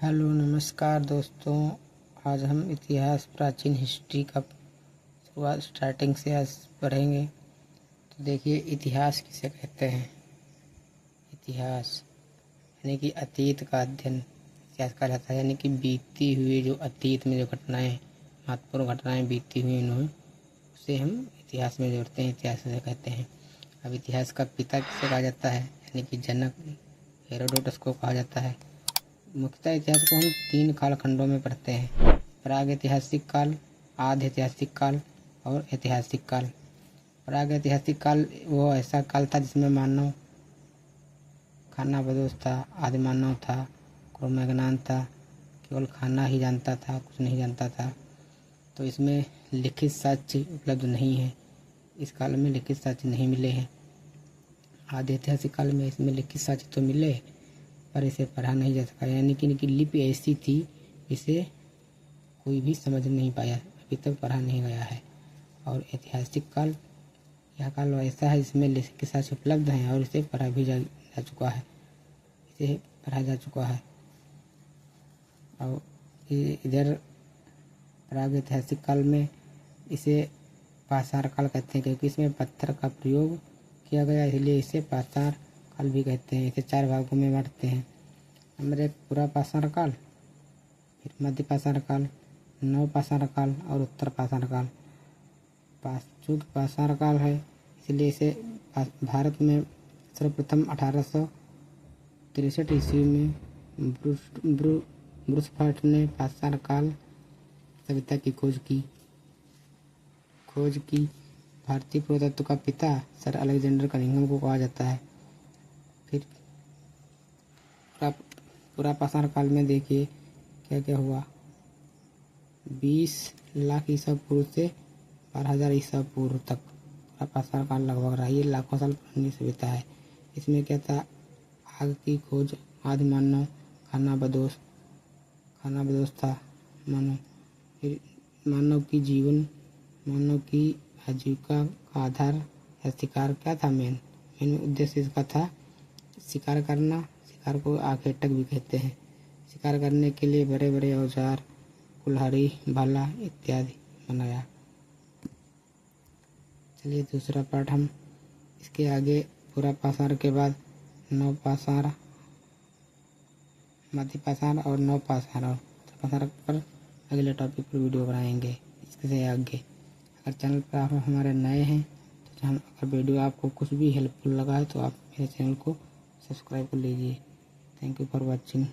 Hello नमस्कार दोस्तों। आज हम इतिहास प्राचीन हिस्ट्री का शुरुआत स्टार्टिंग से आज पढ़ेंगे। तो देखिए, इतिहास किसे कहते हैं। इतिहास यानी कि अतीत का अध्ययन इतिहास कहा जाता है, यानी कि बीती हुई जो अतीत में जो घटनाएं, महत्वपूर्ण घटनाएं बीती हुई उन्हें उसे हम इतिहास में जोड़ते हैं, इतिहास से कहते हैं। अब इतिहास का पिता किसे कहा जाता है, यानी कि जनक हेरोडोटस को कहा जाता है। मुख्यतः इतिहास को हम 3 कालखंडों में पढ़ते हैं: प्राग ऐतिहासिक काल, आधि ऐतिहासिक काल और ऐतिहासिक काल। प्राग ऐतिहासिक काल वो ऐसा काल था जिसमें मानव खाना बदोश था, आदि मानव था, क्रमज्ञान था, केवल खाना ही जानता था, कुछ नहीं जानता था। तो इसमें लिखित साक्ष्य उपलब्ध नहीं है, इस काल में लिखित साक्ष्य नहीं मिले हैं। आधि ऐतिहासिक काल में इसमें लिखित साक्ष्य तो मिले पर इसे पढ़ा नहीं जा सका, यानी कि लिपि ऐसी थी इसे कोई भी समझ नहीं पाया, अभी तक पढ़ा नहीं गया है। और ऐतिहासिक काल, यह काल ऐसा है जिसमें लिखित साक्ष्य उपलब्ध हैं और इसे पढ़ा भी जा चुका है, इसे पढ़ा जा चुका है। और इधर प्राग ऐतिहासिक काल में इसे पाषाण काल कहते हैं, क्योंकि इसमें पत्थर का प्रयोग किया गया, इसलिए इसे पाषाण काल भी कहते हैं। इसे 4 भागों में बांटते हैं। नंबर 1 पूरा पाषाण काल, फिर मध्य पाषाण काल, नव पाषाण काल और उत्तर पाषाण काल। चूंकि पाषाण काल है इसलिए इसे भारत में सर्वप्रथम 1863 ईस्वी में ब्रूसफर्ट ने पाषाण काल सभ्यता की खोज की। भारतीय पुरातत्व का पिता सर अलेक्जेंडर कनिंघम को कहा जाता है। फिर पूरा पाषाण काल में देखिए क्या क्या हुआ। 20 लाख ईसा पूर्व से 12,000 ईसा पूर्व तक पूरा पाषाण काल लगभग रहा। ये लाखों साल पुरानी सभ्यता है। इसमें क्या था, आग की खोज, आदि मानव खाना बदोश था मानव। फिर मानव की आजीविका का आधार या शिकार क्या था, मेन उद्देश्य इसका था शिकार करना। शिकार को आखेटक भी कहते हैं। शिकार करने के लिए बड़े बड़े औजार, कुल्हाड़ी, भाला इत्यादि बनाया। चलिए दूसरा पार्ट हम इसके आगे पूरा पाषाण के बाद नव पाषाण, मध्य पाषाण और नव पाषाण और पाषाण पर अगले टॉपिक पर वीडियो बनाएंगे। इसके आगे अगर चैनल पर आप हमारे नए हैं तो अगर वीडियो आपको कुछ भी हेल्पफुल लगा है तो आप मेरे चैनल को सब्सक्राइब कर लीजिए। Thank you for watching.